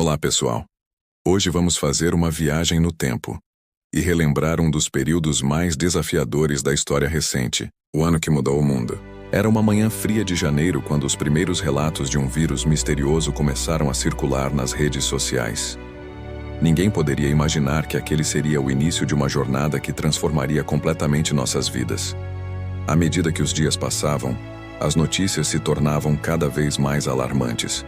Olá, pessoal. Hoje vamos fazer uma viagem no tempo e relembrar um dos períodos mais desafiadores da história recente, o ano que mudou o mundo. Era uma manhã fria de janeiro quando os primeiros relatos de um vírus misterioso começaram a circular nas redes sociais. Ninguém poderia imaginar que aquele seria o início de uma jornada que transformaria completamente nossas vidas. À medida que os dias passavam, as notícias se tornavam cada vez mais alarmantes.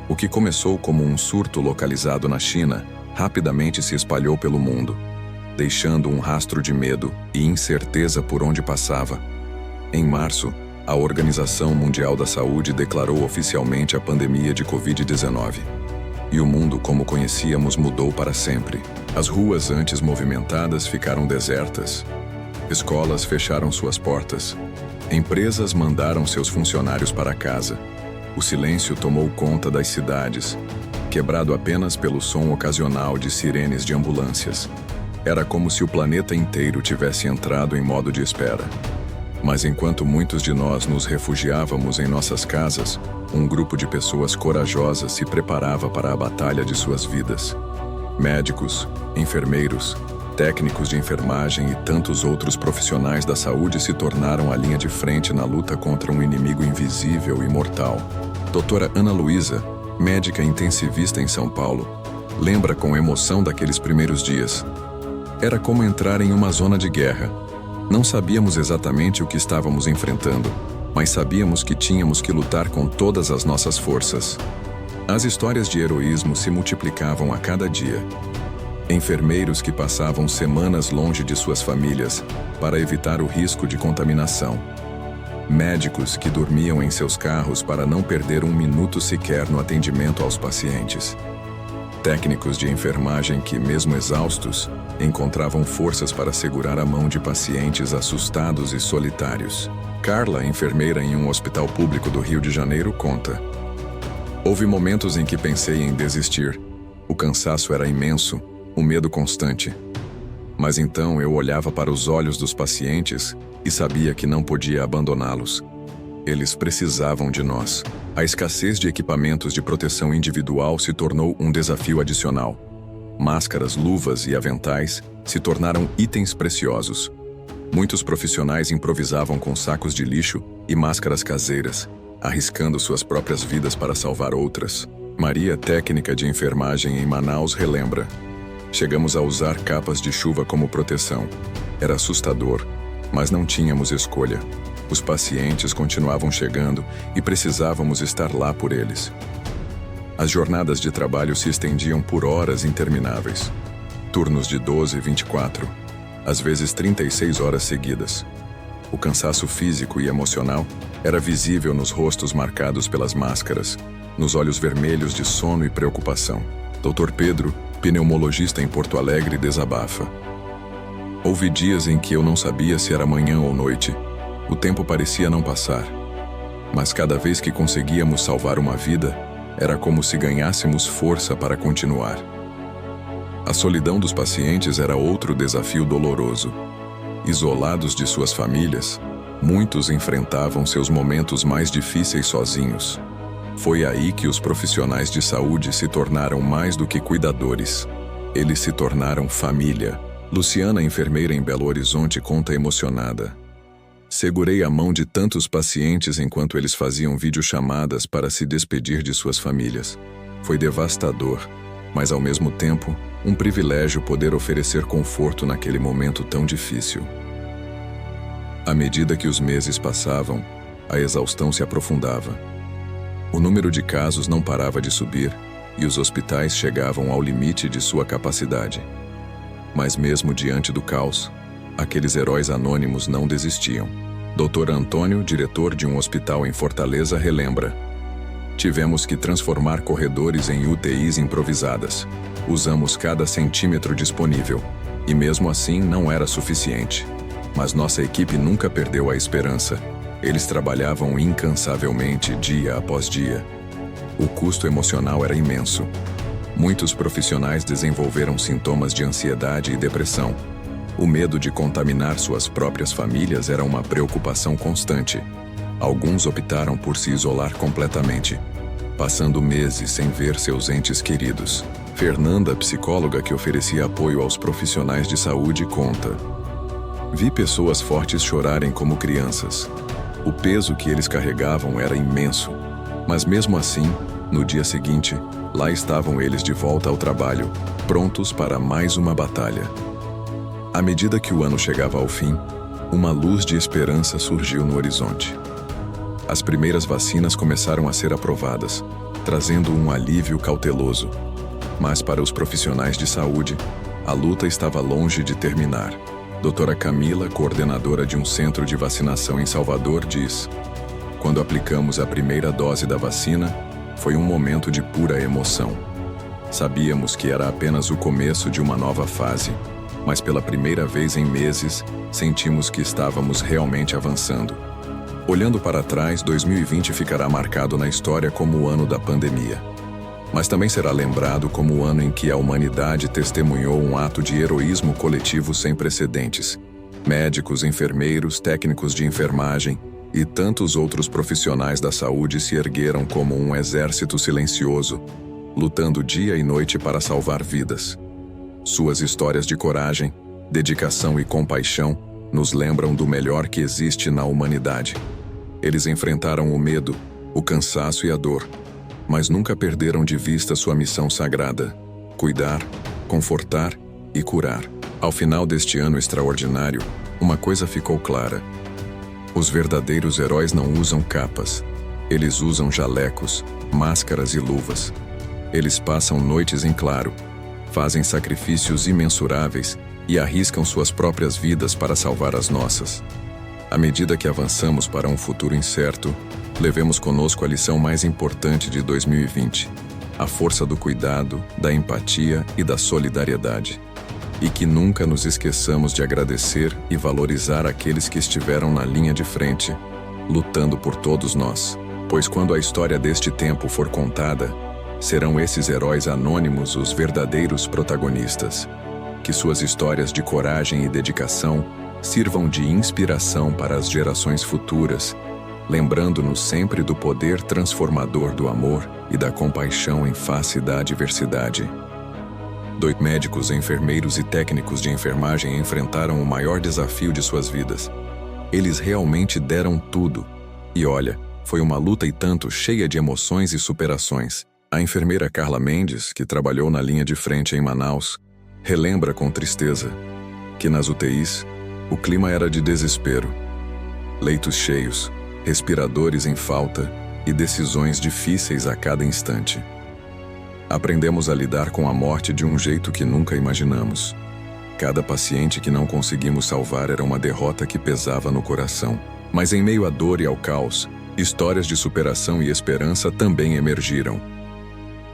O que começou como um surto localizado na China, rapidamente se espalhou pelo mundo, deixando um rastro de medo e incerteza por onde passava. Em março, a Organização Mundial da Saúde declarou oficialmente a pandemia de Covid-19. E o mundo como conhecíamos mudou para sempre. As ruas antes movimentadas ficaram desertas. Escolas fecharam suas portas. Empresas mandaram seus funcionários para casa. O silêncio tomou conta das cidades, quebrado apenas pelo som ocasional de sirenes de ambulâncias. Era como se o planeta inteiro tivesse entrado em modo de espera. Mas enquanto muitos de nós nos refugiávamos em nossas casas, um grupo de pessoas corajosas se preparava para a batalha de suas vidas. Médicos, enfermeiros, técnicos de enfermagem e tantos outros profissionais da saúde se tornaram a linha de frente na luta contra um inimigo invisível e mortal. Doutora Ana Luísa, médica intensivista em São Paulo, lembra com emoção daqueles primeiros dias. Era como entrar em uma zona de guerra. Não sabíamos exatamente o que estávamos enfrentando, mas sabíamos que tínhamos que lutar com todas as nossas forças. As histórias de heroísmo se multiplicavam a cada dia. Enfermeiros que passavam semanas longe de suas famílias para evitar o risco de contaminação. Médicos que dormiam em seus carros para não perder um minuto sequer no atendimento aos pacientes. Técnicos de enfermagem que, mesmo exaustos, encontravam forças para segurar a mão de pacientes assustados e solitários. Carla, enfermeira em um hospital público do Rio de Janeiro, conta: "Houve momentos em que pensei em desistir. O cansaço era imenso, o medo constante. Mas então eu olhava para os olhos dos pacientes e sabia que não podia abandoná-los. Eles precisavam de nós. A escassez de equipamentos de proteção individual se tornou um desafio adicional. Máscaras, luvas e aventais se tornaram itens preciosos. Muitos profissionais improvisavam com sacos de lixo e máscaras caseiras, arriscando suas próprias vidas para salvar outras." Maria, técnica de enfermagem em Manaus, relembra: "Chegamos a usar capas de chuva como proteção. Era assustador, mas não tínhamos escolha. Os pacientes continuavam chegando e precisávamos estar lá por eles." As jornadas de trabalho se estendiam por horas intermináveis. Turnos de 12, 24, às vezes 36 horas seguidas. O cansaço físico e emocional era visível nos rostos marcados pelas máscaras, nos olhos vermelhos de sono e preocupação. Dr. Pedro, pneumologista em Porto Alegre, desabafa: "Houve dias em que eu não sabia se era manhã ou noite. O tempo parecia não passar. Mas cada vez que conseguíamos salvar uma vida, era como se ganhássemos força para continuar." A solidão dos pacientes era outro desafio doloroso. Isolados de suas famílias, muitos enfrentavam seus momentos mais difíceis sozinhos. Foi aí que os profissionais de saúde se tornaram mais do que cuidadores. Eles se tornaram família. Luciana, enfermeira em Belo Horizonte, conta emocionada: "Segurei a mão de tantos pacientes enquanto eles faziam videochamadas para se despedir de suas famílias. Foi devastador, mas ao mesmo tempo, um privilégio poder oferecer conforto naquele momento tão difícil." À medida que os meses passavam, a exaustão se aprofundava. O número de casos não parava de subir e os hospitais chegavam ao limite de sua capacidade. Mas mesmo diante do caos, aqueles heróis anônimos não desistiam. Dr. Antônio, diretor de um hospital em Fortaleza, relembra: "Tivemos que transformar corredores em UTIs improvisadas. Usamos cada centímetro disponível, e mesmo assim não era suficiente. Mas nossa equipe nunca perdeu a esperança. Eles trabalhavam incansavelmente dia após dia. O custo emocional era imenso. Muitos profissionais desenvolveram sintomas de ansiedade e depressão. O medo de contaminar suas próprias famílias era uma preocupação constante. Alguns optaram por se isolar completamente. passando meses sem ver seus entes queridos. Fernanda, psicóloga que oferecia apoio aos profissionais de saúde, conta: vi pessoas fortes chorarem como crianças. O peso que eles carregavam era imenso, mas mesmo assim, no dia seguinte, lá estavam eles de volta ao trabalho, prontos para mais uma batalha. À medida que o ano chegava ao fim, uma luz de esperança surgiu no horizonte. As primeiras vacinas começaram a ser aprovadas, trazendo um alívio cauteloso. Mas para os profissionais de saúde, a luta estava longe de terminar. Doutora Camila, coordenadora de um centro de vacinação em Salvador, diz: quando aplicamos a primeira dose da vacina, foi um momento de pura emoção. Sabíamos que era apenas o começo de uma nova fase, mas pela primeira vez em meses, sentimos que estávamos realmente avançando. Olhando para trás, 2020 ficará marcado na história como o ano da pandemia. Mas também será lembrado como o ano em que a humanidade testemunhou um ato de heroísmo coletivo sem precedentes. Médicos, enfermeiros, técnicos de enfermagem e tantos outros profissionais da saúde se ergueram como um exército silencioso, lutando dia e noite para salvar vidas. Suas histórias de coragem, dedicação e compaixão nos lembram do melhor que existe na humanidade. Eles enfrentaram o medo, o cansaço e a dor, mas nunca perderam de vista sua missão sagrada: cuidar, confortar e curar. Ao final deste ano extraordinário, uma coisa ficou clara: os verdadeiros heróis não usam capas. Eles usam jalecos, máscaras e luvas. Eles passam noites em claro, fazem sacrifícios imensuráveis e arriscam suas próprias vidas para salvar as nossas. À medida que avançamos para um futuro incerto, levemos conosco a lição mais importante de 2020, a força do cuidado, da empatia e da solidariedade. E que nunca nos esqueçamos de agradecer e valorizar aqueles que estiveram na linha de frente, lutando por todos nós. Pois quando a história deste tempo for contada, serão esses heróis anônimos os verdadeiros protagonistas. Que suas histórias de coragem e dedicação sirvam de inspiração para as gerações futuras, lembrando-nos sempre do poder transformador do amor e da compaixão em face da adversidade. Médicos, enfermeiros e técnicos de enfermagem enfrentaram o maior desafio de suas vidas. Eles realmente deram tudo. E olha, foi uma luta e tanto cheia de emoções e superações. A enfermeira Carla Mendes, que trabalhou na linha de frente em Manaus, relembra com tristeza que nas UTIs, o clima era de desespero. Leitos cheios, respiradores em falta e decisões difíceis a cada instante. Aprendemos a lidar com a morte de um jeito que nunca imaginamos. Cada paciente que não conseguimos salvar era uma derrota que pesava no coração. Mas em meio à dor e ao caos, histórias de superação e esperança também emergiram.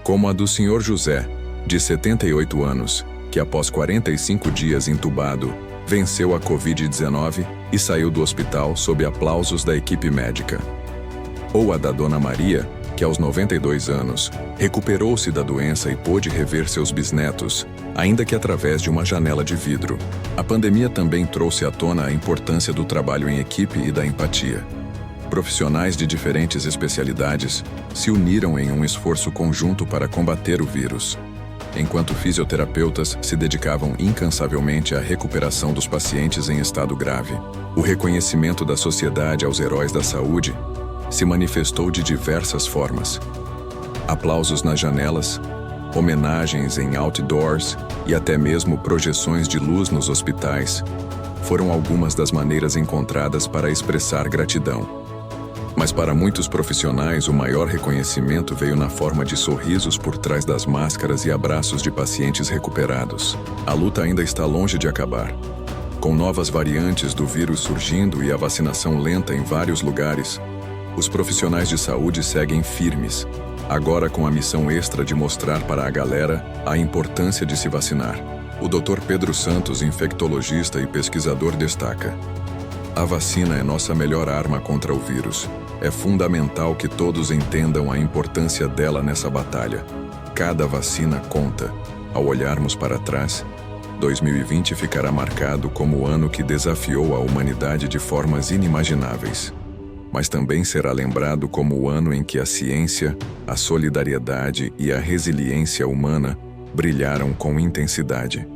Como a do Sr. José, de 78 anos, que após 45 dias entubado, venceu a Covid-19 e saiu do hospital sob aplausos da equipe médica. Ou a da Dona Maria, que aos 92 anos, recuperou-se da doença e pôde rever seus bisnetos, ainda que através de uma janela de vidro. A pandemia também trouxe à tona a importância do trabalho em equipe e da empatia. Profissionais de diferentes especialidades se uniram em um esforço conjunto para combater o vírus, enquanto fisioterapeutas se dedicavam incansavelmente à recuperação dos pacientes em estado grave. O reconhecimento da sociedade aos heróis da saúde se manifestou de diversas formas. Aplausos nas janelas, homenagens em outdoors e até mesmo projeções de luz nos hospitais foram algumas das maneiras encontradas para expressar gratidão. Mas para muitos profissionais, o maior reconhecimento veio na forma de sorrisos por trás das máscaras e abraços de pacientes recuperados. A luta ainda está longe de acabar. Com novas variantes do vírus surgindo e a vacinação lenta em vários lugares, os profissionais de saúde seguem firmes, agora com a missão extra de mostrar para a galera a importância de se vacinar. O Dr. Pedro Santos, infectologista e pesquisador, destaca: a vacina é nossa melhor arma contra o vírus. É fundamental que todos entendam a importância dela nessa batalha. Cada vacina conta. Ao olharmos para trás, 2020 ficará marcado como o ano que desafiou a humanidade de formas inimagináveis. mas também será lembrado como o ano em que a ciência, a solidariedade e a resiliência humana brilharam com intensidade.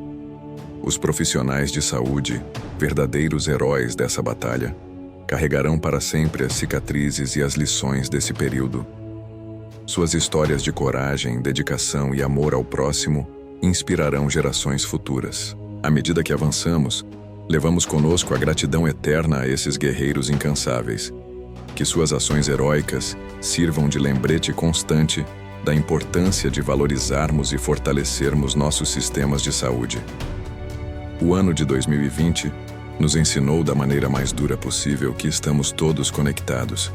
Os profissionais de saúde, verdadeiros heróis dessa batalha, carregarão para sempre as cicatrizes e as lições desse período. Suas histórias de coragem, dedicação e amor ao próximo inspirarão gerações futuras. À medida que avançamos, levamos conosco a gratidão eterna a esses guerreiros incansáveis. Que suas ações heróicas sirvam de lembrete constante da importância de valorizarmos e fortalecermos nossos sistemas de saúde. O ano de 2020 nos ensinou da maneira mais dura possível que estamos todos conectados,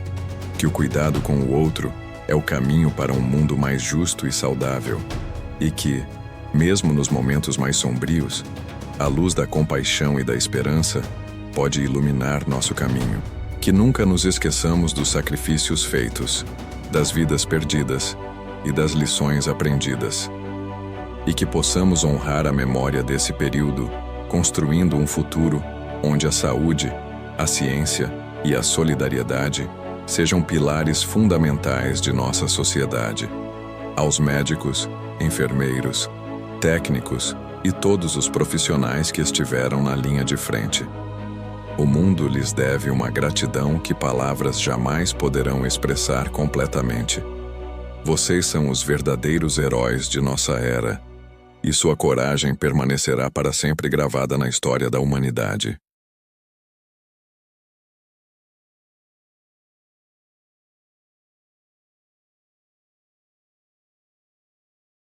que o cuidado com o outro é o caminho para um mundo mais justo e saudável, e que, mesmo nos momentos mais sombrios, a luz da compaixão e da esperança pode iluminar nosso caminho. Que nunca nos esqueçamos dos sacrifícios feitos, das vidas perdidas e das lições aprendidas. E que possamos honrar a memória desse período, construindo um futuro onde a saúde, a ciência e a solidariedade sejam pilares fundamentais de nossa sociedade. Aos médicos, enfermeiros, técnicos e todos os profissionais que estiveram na linha de frente. O mundo lhes deve uma gratidão que palavras jamais poderão expressar completamente. Vocês são os verdadeiros heróis de nossa era, e sua coragem permanecerá para sempre gravada na história da humanidade.